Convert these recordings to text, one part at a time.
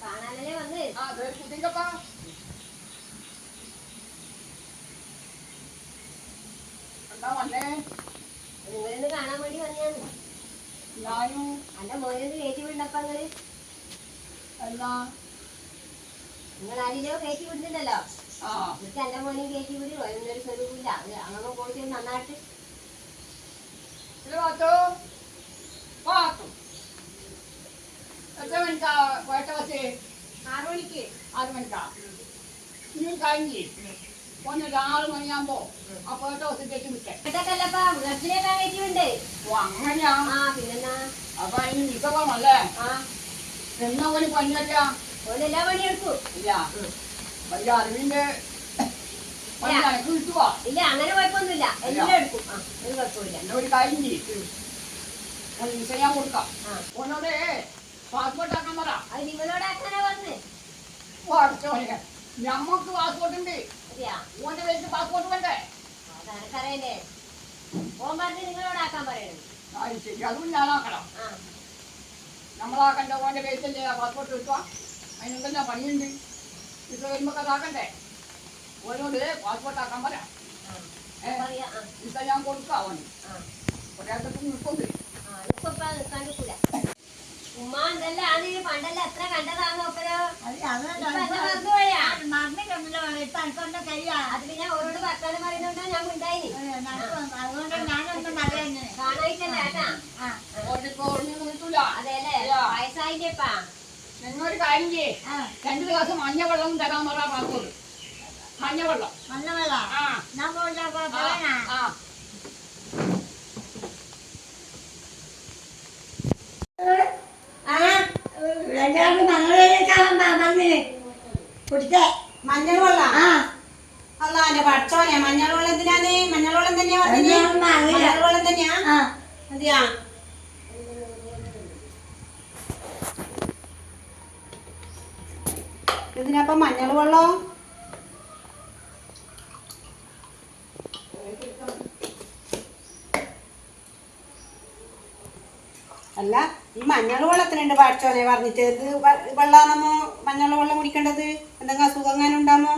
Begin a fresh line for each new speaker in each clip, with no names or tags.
കാണാനല്ലേ വന്ന് നിങ്ങളിന്ന് കാണാൻ വേണ്ടി വന്നെയാണ്. എന്റെ മോനൊന്ന് കയറ്റി വിടപ്പ നിങ്ങൾ ആരെയോ കയറ്റി വിടുന്നുണ്ടല്ലോ. എന്നിട്ട് എന്റെ മോനെയും കയറ്റി വിടും. അതിനൊരു സ്വരൂപില്ല. അങ്ങനെ പോയിട്ട് നന്നായിട്ട്
ഒന്നൊരാറ് മണിയാകുമ്പോ അപ്പൊ കയറ്റി വിട്ടേ. അങ്ങനെയാ? അപ്പൊ അതിന് വിസവമല്ലേ? എന്നാ ഒരു പണിയല്ല.
എല്ലാ പണിയെടുക്കും.
ഇല്ല വലിയ അറിവിന്റെ പണി എനിക്ക് കിട്ടുവാ.
ഇല്ല അങ്ങനെ കുഴപ്പമൊന്നുമില്ല. എല്ലാം എടുക്കും. ഒരു കുഴപ്പമില്ല.
എന്നാ ഒരു കാര്യം ചെയ്യും വിസ ഞാൻ കൊടുക്കാം. ഒന്നോടെ പാസ്പോർട്ട് ആക്കാൻ പറ.
അത് നിങ്ങളോട് ആക്കാനാ വന്ന്.
ഞമ്മക്ക് പാസ്പോർട്ട് ഉണ്ട്. ഓന്റെ പേരിൽ പാസ്പോർട്ട് വേണ്ടേ?
അതെനിക്കറിയല്ലേ. ഓൻ പറഞ്ഞ് നിങ്ങളോടാക്കാൻ പറയണം.
ശരി, അതും ഞാനാക്കണം. നമ്മളാക്കണ്ട. ഓന്റെ പേരിലല്ലേ പാസ്പോർട്ട് കിട്ടുക. അതിനെന്തെല്ലാ പണിയുണ്ട്. വിസ വരുമ്പോ അതാക്കണ്ടേ. ഓരോട് പാസ്പോർട്ട് ആക്കാൻ പറയാം. വിസ ഞാൻ കൊടുക്കാം. ഓന് ഒരാൾക്ക് നിൽക്കുന്നത്
ഉമ്മ എന്തെല്ലാം ആണ് പണ്ടല്ല എത്ര കണ്ടതാണോ ഒപ്പരോ. അത് പിന്നെ ഓരോട് വർത്താനം പറയുന്നോണ്ടാ ഞാൻ ഉണ്ടായിന്. കാണായിട്ടല്ലേ ഏട്ടാ. അതെല്ലേ വയസ്സായില്ലേപ്പാ.
നിങ്ങളൊരു കാര്യം ചെയ്യേ. 2 ഗ്ലാസ് മഞ്ഞവെള്ളം തരാൻ പറ. പാസ്പോർട്ട് മഞ്ഞവെള്ളം.
മഞ്ഞൾ വെള്ളം. അല്ല എന്റെ പഠിച്ചോനെ മഞ്ഞൾ വെള്ളം എന്തിനാണ്? മഞ്ഞൾ വെള്ളം തന്നെയാ പറഞ്ഞേ. മഞ്ഞൾ വെള്ളം തന്നെയാ. അതെയാ? ഇതിനപ്പ മഞ്ഞൾ വെള്ളം അല്ല. ഈ മഞ്ഞൾ വെള്ളത്തിനുണ്ട് പഠിച്ചോനെ പറഞ്ഞിട്ട്. ഇത് വെള്ളാണമ്മോ മഞ്ഞൾ വെള്ളം കുടിക്കേണ്ടത്? എന്തെങ്കിലും അസുഖം എങ്ങനെ ഉണ്ടാമോ?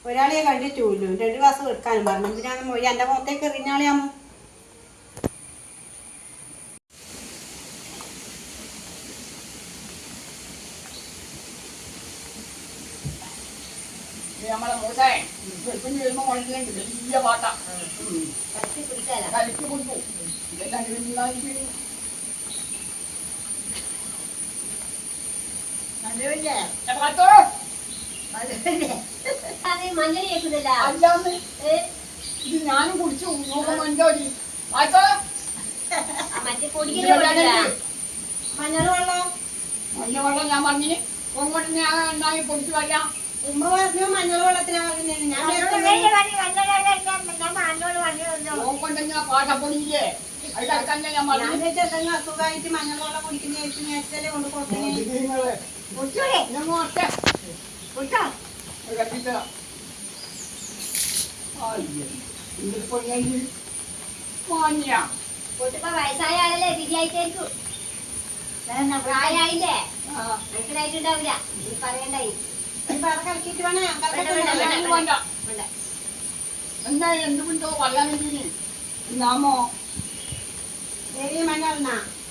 ഒരാളെ കണ്ടിട്ടില്ലല്ലോ. 2 ഗ്ലാസ് എടുക്കാനും പറഞ്ഞു. എന്തിനാണെന്നോ എന്റെ മുഖത്തേക്ക് എറിഞ്ഞാളിയാമോ?
നമ്മളെ മൂസേ വെളുപ്പിന് വരുമ്പോ കൊണ്ടില്ലെങ്കിൽ വലിയ പാട്ട കളിച്ചു കൊടുത്തു. ഇതെല്ലാം അല്ലാന്ന് ഇത് ഞാനും കുടിച്ചു. നോക്കുമ്പോ എന്തോ
മഞ്ഞൾ വെള്ളം
മഞ്ഞവെള്ളം ഞാൻ പറഞ്ഞിന്. കൊങ്ങോട്ട് ഞാൻ ഉണ്ടാക്കി പൊടിച്ചു വരാം.
ഉമ്മ പറഞ്ഞു മഞ്ഞൾ വെള്ളത്തിനാ പറഞ്ഞത്. ഞാൻ
പാട്ടപ്പൊടിയില്ലേ അതിലടക്കാൻ ഞാൻ പറഞ്ഞു.
അസുഖമായിട്ട് മഞ്ഞൾ വെള്ളം കുടിക്കുന്ന നേരത്തെ കൊണ്ട് കൊടുക്കുന്നത്.
വയസ്സായ ആളല്ലേ തിരിയായിട്ടായിരിക്കും. പ്രായമായില്ലേ മനസ്സിലായിട്ടുണ്ടാവില്ല. പറയണ്ടായി
കളിച്ചിട്ട് വേണേ
എന്താ എന്തുകൊണ്ടോ പറയാനെന്തിന് നാമോ
മഞ്ഞളെണ്ണ.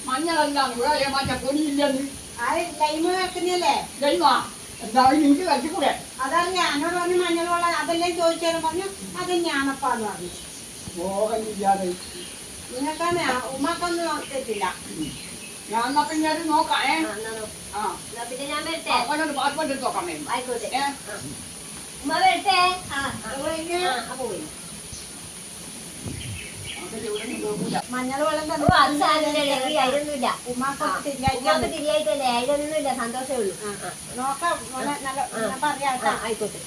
മഞ്ഞളല്ല ഇവിടെ മറ്റേ പൊടിയില്ലെന്ന്.
ലൈമ് വെക്കുന്നല്ലേ?
ലൈമാ എന്തായാലും എനിക്ക് കഴിക്കൂടെ?
അതല്ല എന്നോട് പറഞ്ഞു മഞ്ഞൾ വെള്ളം. അതെല്ലാം ചോദിച്ചാലും പറഞ്ഞു അതെന്നെയാണപ്പാന്ന് പറഞ്ഞു.
പോകാനില്ലാതെ
നിങ്ങൾക്കാണ് ഉമ്മക്കൊന്നും തെറ്റില്ല.
ഞാൻ എന്നാ പിന്നെ നോക്കാം.
പിന്നെ ഞാൻ വരട്ടെ.
അവനോട് പാസ്പോർട്ട് എടുത്ത് നോക്കാം.
ആയിക്കോട്ടെ. ഉമ്മ വരട്ടെ.
മഞ്ഞൾ വെള്ളം
അതിലൊന്നുമില്ല. ഉമ്മാക്ക് തിരിയായിട്ടല്ലേ അതിലൊന്നുമില്ല. സന്തോഷമേ ഉള്ളൂ.
നോക്കാം. പറയാം.
ആയിക്കോട്ടെ.